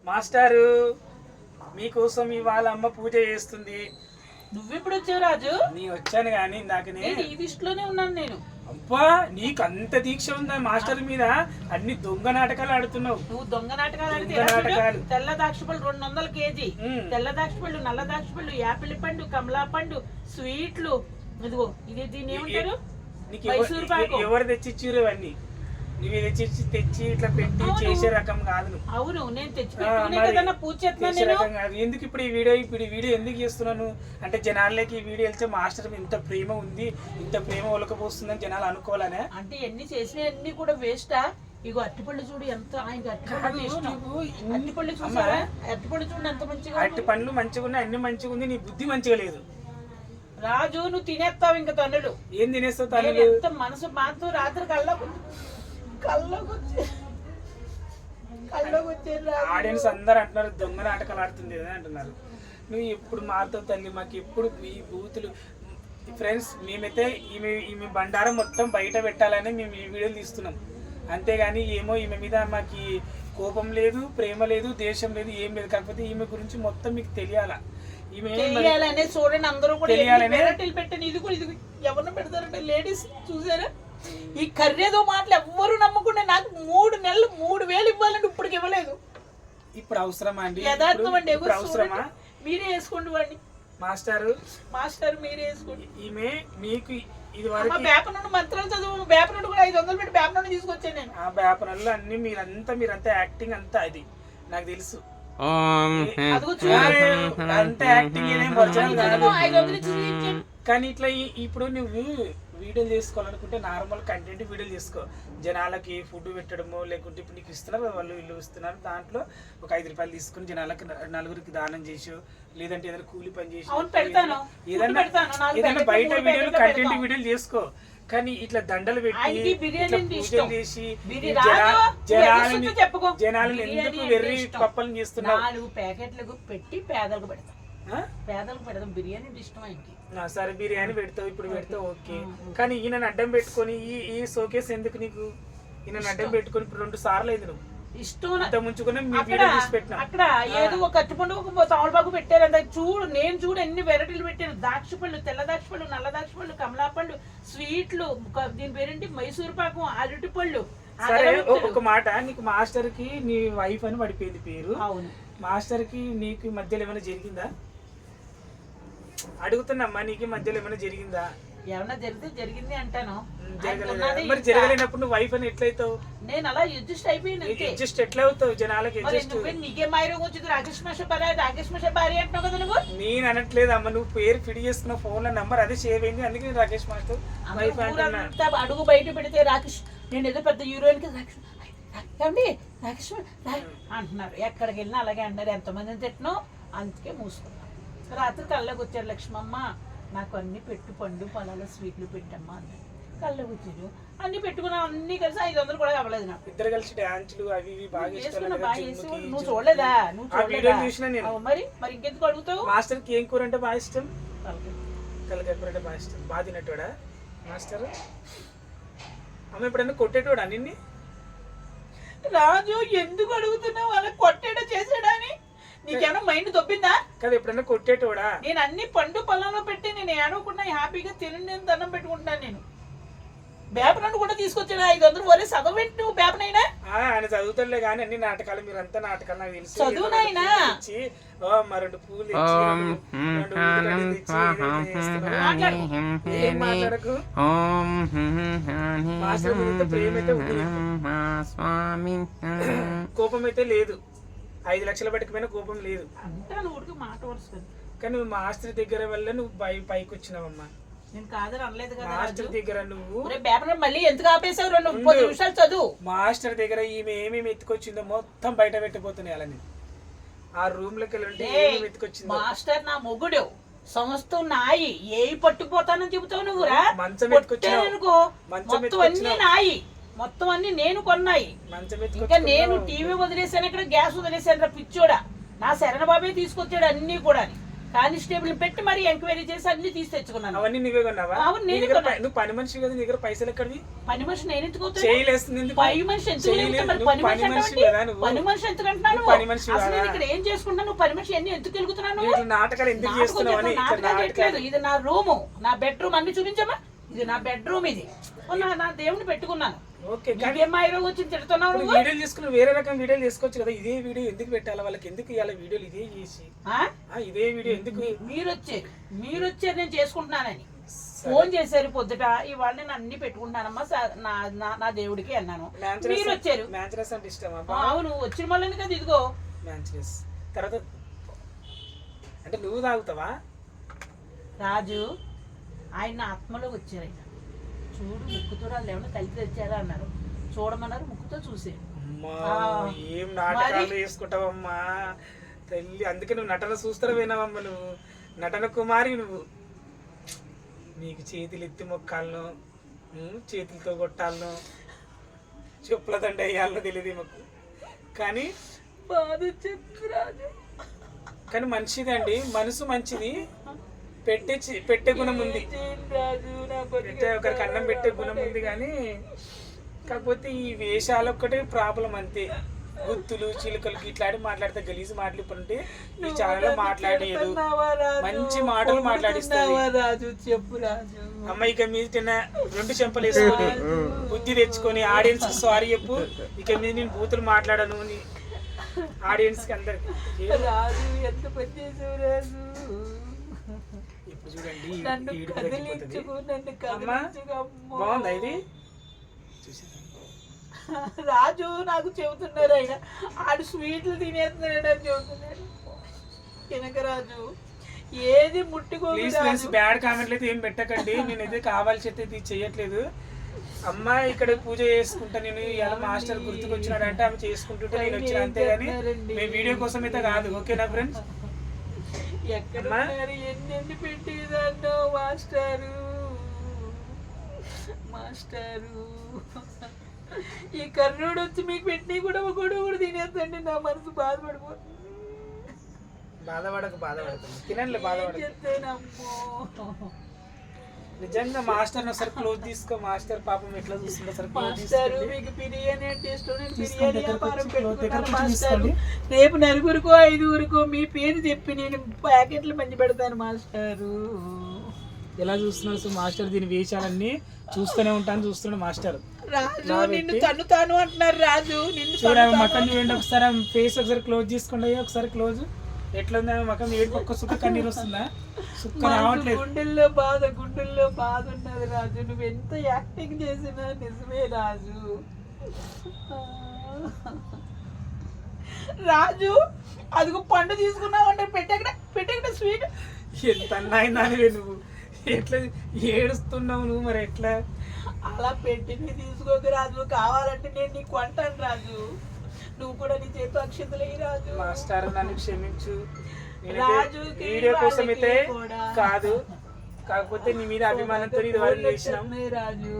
మాస్టారు మీకోసం ఇవాళ అమ్మ పూజ చేస్తుంది. నువ్వెప్పుడు వచ్చావు రాజు? నీ వచ్చాను కానీ ఇందాకనే. ఈ లిస్టులోనే ఉన్నాను నేను. అబ్బా నీకు అంత దీక్ష ఉందా మాస్టర్ మీద? అన్ని దొంగ నాటకాలు ఆడుతున్నావు. నువ్వు దొంగ నాటకాలు ఆడితే తెల్ల ద్రాక్ష పళ్ళు 200 కేజీ, తెల్ల ద్రాక్ష పళ్ళు, నల్ల ద్రాక్ష పళ్ళు, యాపిల్ పండు, కమలా పండు, స్వీట్లు, ఇదిగో ఇది దీన్ని ఏమంటారు, మైసూర్ పాకు. ఎవరు తెచ్చిచ్చారు ఇవన్నీ? నువ్వు తెచ్చి ఇట్లా పెట్టి చేసే రకం కాదు. అవును, నేను తెచ్చి పూజ చేస్తున్నాను. ఎందుకు ఇప్పుడు ఈ వీడియో ఎందుకు చేస్తున్నాను అంటే జనాలకి ఈ వీడియో వెళ్తే మాస్టర్ ఇంత ప్రేమ ఉంది, ఇంత ప్రేమ ఒలకపోస్తుందని జనాలు అనుకోవాలనే. అంటే ఎన్ని చేసినవన్నీ కూడా వేస్టా? ఇగో అట్టిపళ్ళు చూడు ఎంత, అట్టిపళ్ళు చూసారా? అట్టిపళ్ళు చూడు ఎంత మంచిగా. అట్టి పండ్లు మంచిగా ఉన్నాయి, అన్ని మంచిగా ఉంది, నీ బుద్ధి మంచిగా లేదు. రాజు నువ్వు తినేస్తావు ఇంకా తన్నులు. ఏం తినేస్తావు తన్నులు? ఎంత మనసు మాతో రాత్రి ఆడియన్స్ అందరు అంటున్నారు దొంగ నాటకాలు ఆడుతుంది అంటున్నారు. నువ్వు ఎప్పుడు మాతో తల్లి, మాకు ఎప్పుడు ఈ బూతులు. ఫ్రెండ్స్ మేమైతే ఈమె బండారం మొత్తం బయట పెట్టాలని మేము ఈ వీడియోలు తీస్తున్నాం. అంతేగాని ఏమో ఈమె మీద మాకు కోపం లేదు, ప్రేమ లేదు, దేశం లేదు, ఏం లేదు. కాకపోతే ఈమె గురించి మొత్తం మీకు తెలియాలా, ఈమె తెలియాలనే. చూడండి అందరూ కూడా తెలియాలనే పెట్టండి. ఇది కూడా ఇది ఎవరిని పెడతారంటే లేడీస్ చూసారా? ఈ కర్రేదో మాటలు ఎవ్వరు నమ్మకుండా నాకు 3 నెలలు 3000 ఇవ్వాలంటే ఇప్పటికి ఇవ్వలేదు. ఇప్పుడు అవసరమా అండి? యథార్థం అండి. అవసరమా? మీరే వేసుకోండి వాడిని. మాస్టర్ మీరే వేసుకోండి. ఈమె మీకు ఇది వరకు వేప నుండి మంత్రాలు చదువు, వేప నుండి కూడా 500 పెట్టి వేప నుండి తీసుకొచ్చాను నేను. ఆ వేప నల్లు అన్ని మీరంతా యాక్టింగ్ అంతా అది నాకు తెలుసు. అంత యాక్టింగ్ కానీ ఇట్లా ఇప్పుడు నువ్వు వీడియోలు చేసుకోవాలనుకుంటే నార్మల్ కంటెంట్ వీడియోలు చేసుకో. జనాలకి ఫుడ్ పెట్టడము, లేకుంటే ఇప్పుడు నీకు ఇస్తున్నారు వాళ్ళు ఇల్లు ఇస్తున్నారు, దాంట్లో ఒక 5 రూపాయలు తీసుకుని జనాలకి 4గురికి దానం చేసి, లేదంటే ఏదైనా కూలి పని చేసి, ఏదైనా బయట వీడియోలు కంటెంట్ వీడియోలు చేసుకో. కానీ ఇట్లా దండలు పెట్టి పూజలు చేసి జనాలను ఎందుకు వెర్రి పప్పలు చేస్తున్నావు? 4 ప్యాకెట్లకు పెట్టి పేదలకు పెడతాం. పేదలకు పెడతాం. బిర్యానీ ఇష్టం ఆయనకి. సరే బిర్యానీ పెడతావు, ఇప్పుడు పెడతావు ఓకే. కానీ ఈయన అడ్డం పెట్టుకొని ఈ షోకేస్ ఎందుకు నీకు? ఈయన అడ్డం పెట్టుకొని ఇప్పుడు 2 సార్లు అయింది నువ్వు ఇష్టం ముంచుకుని అక్కడ ఏదో ఒక అట్టుపండు ఒక తమలపాకు పెట్టారు అంత. చూడు ఎన్ని వెరైటీలు పెట్టారు. ద్రాక్ష పళ్ళు, తెల్ల ద్రాక్ష పళ్ళు, నల్ల ద్రాక్ష పళ్ళు, కమలా పళ్ళు, స్వీట్లు, దీని పేరేంటి మైసూర్ పాకు, అరటి పళ్ళు. సరే ఒక మాట, నీకు మాస్టర్ కి నీ వైఫ్ అని పడిపోయింది పేరు. అవును. మాస్టర్ కి నీకు మధ్యలో ఏమైనా జరిగిందా? అడుగుతున్నమ్మా, నీకు మధ్యలో ఏమైనా జరిగిందా? ఏమన్నా జరిగితే జరిగింది అంటాను. మరి జరగలేనప్పుడు నువ్వు వైఫ్ అని ఎట్లయితావు? నేను అలా అడ్జస్ట్ అయిపోయింది. అడ్జస్ట్ ఎట్లా అవుతావు జనాలకి? నీకే మాయరోగం వచ్చింది. రాకేష్ మాస్టర్ భార్య అంటున్నావు కదా నువ్వు. నేను అనట్లేదు అమ్మ, నువ్వు పేరు ఫిట్ చేసుకున్న ఫోన్ లో నంబర్ అదే సేవ్ అయింది, అందుకే రాకేష్ మాస్టర్ వైఫ్ అంటున్నా. అడుగు బయట పెడితే రాకేష్, నేను ఏదో పెద్ద హీరోయిన్ కి రాకేష్ అంటున్నారు. ఎక్కడికి వెళ్ళినా అలాగే అంటారు. ఎంతమందిని తిట్టనో అందుకే మూసుకున్నాను. రాత్రి కళ్ళకి వచ్చారు. లక్ష్మమ్మ నాకు అన్ని పెట్టు, పండు పొలాలు స్వీట్లు పెట్టమ్మా అన్నారు. కళ్ళకి వచ్చారు, అన్ని పెట్టుకున్నా, అన్ని కలిసి 500 కూడా అవ్వలేదు నాకు. ఇద్దరు కలిసి డాన్సులు అవి బాగా నువ్వు చూడలేదా? మరి ఇంకెందుకు అడుగుతావు? మాస్టర్ కి ఏం కూర అంటే బాగా ఇష్టం? తలకాయ కూర అంటే బాగా ఇష్టం. బాగా తినట్టుడా మాస్టర్? అమ్మ ఎప్పుడన్నా కొట్టేటోడా నిన్ను? రాజు ఎందుకు అడుగుతున్నావు? అలా కొట్టాడా చేసాడా అని నీకేమన్నా మైండ్ దొబ్బిందా? కదా ఎప్పుడన్నా కొట్టేటోడా? నేను అన్ని పండు పొలంలో పెట్టి నేను ఏడవకుండా హ్యాపీగా తిని దండం పెట్టుకుంటాను. నేను బేపనండు కూడా తీసుకొచ్చాను 500. వరే చదవబెట్టి నువ్వు బేపనైనా ఆయన చదువుతాడులే కానీ అన్ని నాటకాలు మీరంతా నాటకాలు నాకు తెలుసు. చదువునైనా 2 పూలు మాట్లాడకు. కోపం అయితే లేదు, 5 లక్షలు పట్టుకుపోయినా కోపం లేదు. కానీ నువ్వు మాస్టర్ దగ్గర వల్ల నువ్వు పైకి వచ్చినావమ్మా. నేను కాదని అనలేదు కదా. మాస్టర్ దగ్గర నువ్వు మళ్ళీ ఎందుకు ఆపేసావు? 2-3 నిమిషాలు చదువు. మాస్టర్ దగ్గర ఈమె ఏమేమి ఎత్తుకొచ్చిందో మొత్తం బయట పెట్టిపోతున్నాయి. అలాని ఆ రూమ్ లోకి వెళ్ళి ఎత్తుకొచ్చింది. మాస్టర్ నా మొగుడు, సంస్థ నాయి. ఏ పట్టుకుపోతానని చెబుతావు నువ్వురా? మంచం ఎత్తుకో, మొత్తం అన్ని నాయి, మొత్తం అన్ని నేను కొన్నాయి. ఇంకా నేను టీవీ వదిలేసాను, ఇక్కడ గ్యాస్ వదిలేసాను. రా పిచ్చోడా, నా శరణ బాబే తీసుకొచ్చాడు అన్ని కూడా. కానిస్టేబుల్ పెట్టి మరి ఎంక్వైరీ చేసి అన్ని తీసి తెచ్చుకున్నాను. అవన్నీ నువ్వే కొన్నావా? అవును, నీ నేనే దగ్గర కొన్నాను. నువ్వు పని మనిషి కదా, నీ దగ్గర పైసలు ఎక్కడివి? పని మనిషి నేను ఎందుకు అవుతాను? చేయలేస్తుంది ఎందుకు? పై మనిషి ఎందుకు చేయలేదు. వెళ్తాను? మరి నువ్వు పని పని మనిషి మనిషి అంటే కదా నువ్వు. పని మనిషి ఎందుకు అంటున్నాను? నువ్వు పని మనిషి అసలు నేను కాదా? ఇక్కడ ఏం చేసుకుంటాను? నువ్వు పని మనిషి ఎన్ని ఎందుకు వెలుగుతున్నాను? నువ్వు ఇట్లా నాటకాలు ఎందుకు చేస్తున్నావు అని. నాటకాలు చేయట్లేదు. ఇది నా రూము, నా బెడ్రూమ్. అన్ని చూపించమ్మా. ఇది నా బెడ్రూమ్. ఇది నా దేవుని పెట్టుకున్నాను. ఓకే, కానీ ఏమ్మా ఈరోజు వచ్చి తిడుతున్నావు నువ్వు? వీడియోలు చేసుకుని వేరే రకం వీడియోలు చేసుకోవచ్చు కదా. ఇదే వీడియో ఎందుకు పెట్టాలి? వాళ్ళకి ఎందుకు ఇవ్వాలి వీడియోలు? ఇదే చేసి ఇదే వీడియో ఎందుకు? మీరు వచ్చారు నేను చేసుకుంటున్నానని ఫోన్ చేశారు పొద్దుట. ఇవాళ నేను అన్ని పెట్టుకుంటానమ్మా నా దేవుడికి అన్నాను. మీరు వచ్చారు. మ్యాన్చెస్ అంటే ఇష్టమా? అవును, వచ్చిన మళ్ళీ కదా ఇదిగో మ్యాన్చెస్. తర్వాత అంటే నువ్వు తాగుతావా? రాజు ఆయన ఆత్మలోకి వచ్చారు. ఆయన చూడు ముక్కుతో వాళ్ళు ఏమన్నా కలిపి తెచ్చారా అన్నారు. చూడమన్నారు, ముక్కుతో చూసారు. ఏం నాటకాలు వేసుకుంటావమ్మా తల్లి. అందుకే నువ్వు నటన చూస్తారా పోయినావమ్మా. నువ్వు నటన కుమారి. నువ్వు నీకు చేతులు ఎత్తి మొక్కాలను, చేతులతో కొట్టాలను, చెప్పుల దండ వేయాలను తెలియదు మాకు. కానీ కానీ మంచిదండి, మనసు మంచిది. పెట్టే గుణం ఉంది. ఒకరికి అన్నం పెట్టే గుణం ఉంది. కానీ కాకపోతే ఈ వేషాలు ఒక్కటే ప్రాబ్లం అంతే. గుత్తులు చిలుకలు ఇట్లాంటి మాట్లాడితే గలీజు మాటలు ఇప్పుడంటే ఈ ఛానల్లో మాట్లాడేది మంచి మాటలు మాట్లాడిస్తావు రాజు. చెప్పు రాజు. అమ్మ ఇక మీద తిన్న 2 చెంపలు వేసుకొని బుద్ధి తెచ్చుకొని ఆడియన్స్ సారీ చెప్పు. ఇక మీద నేను బూతులు మాట్లాడను అని ఆడియన్స్ కి అందరికి. రాజు ఎంత పని చేసావు రాజు. ఇప్పుడు చూడండి బాగుందా ఇది? రాజు నాకు చెబుతున్నారు ఆయన ఆడు స్వీట్లు తినేస్తున్నాడు అని చెబుతున్నాడు. కనకరాజు ఏది ముట్టుకోదు. బ్యాడ్ కామెంట్లు అయితే ఏం పెట్టకండి. నేనైతే కావాల్సి అయితే ఇది చెయ్యట్లేదు. అమ్మ ఇక్కడ పూజ చేసుకుంటా నేను. ఇలా మాస్టర్ గుర్తుకొచ్చినాడు అంటే ఆమె చేసుకుంటుంటే నేను వచ్చిన, అంతేగాని మేము వీడియో కోసం అయితే కాదు. ఓకేనా ఫ్రెండ్స్? ఎక్కడ ఎన్ని పెట్టేదాన్నో మాస్టారు. ఈ కర్ణుడు వచ్చి మీకు పెట్టి కూడా కూడా తినేద్దండి. నా మనసు బాధపడిపోతుంది. బాధపడకు తినండి. నిజంగా మాస్టర్ ఒకసారి క్లోజ్ తీసుకో. మాస్టర్ పాపం ఎట్లా చూస్తుందో సార్. మీకు బిర్యానీ అంటే ఇష్టం. నేను బిర్యానీ వ్యాపారం పెట్టుకున్నాను మాస్టర్. రేపు 4 5 మీ పేరు చెప్పి నేను ప్యాకెట్లు మంచి పెడతాను మాస్టారు. ఎలా చూస్తున్నారు సో మాస్టర్? దీని వేషాలన్నీ చూస్తూనే చూస్తున్నాడు మాస్టర్. రాజు నిన్ను తన్నుతాను అంటున్నారు. రాజు నిన్ను చూడండి మకం చూడండి ఒకసారి. ఫేస్ ఒకసారి క్లోజ్ చేసుకోండి. ఒకసారి క్లోజ్. ఎట్లా ఉంది మకం? ఏడు పక్క సుక్క కన్నీరు వస్తుందా? సుక్క రావట్లేదు. గుండెల్లో బాధ ఉన్నది రాజు. నువ్వు ఎంత యాక్టింగ్ చేసినా నిజమే రాజు. రాజు అదిగో పండు తీసుకున్నావు అంటే పెట్టక్కడ స్వీట్. ఎంత అన్నాయిందానివే నువ్వు. ఎట్లా ఏడుస్తున్నావు నువ్వు? మరి ఎట్లా? అలా పెట్టి తీసుకోక రాజు. కావాలంటే నేను నీకు కొంటాను రాజు. నువ్వు కూడా నీ చేతి అక్షతలు రాజు. మాస్టర్ నన్ను క్షమించు. రాజు వీడియో కోసం అయితే కాదు, కాకపోతే నీ మీద అభిమానంతో ఇది వరకు చేసినాం రాజు.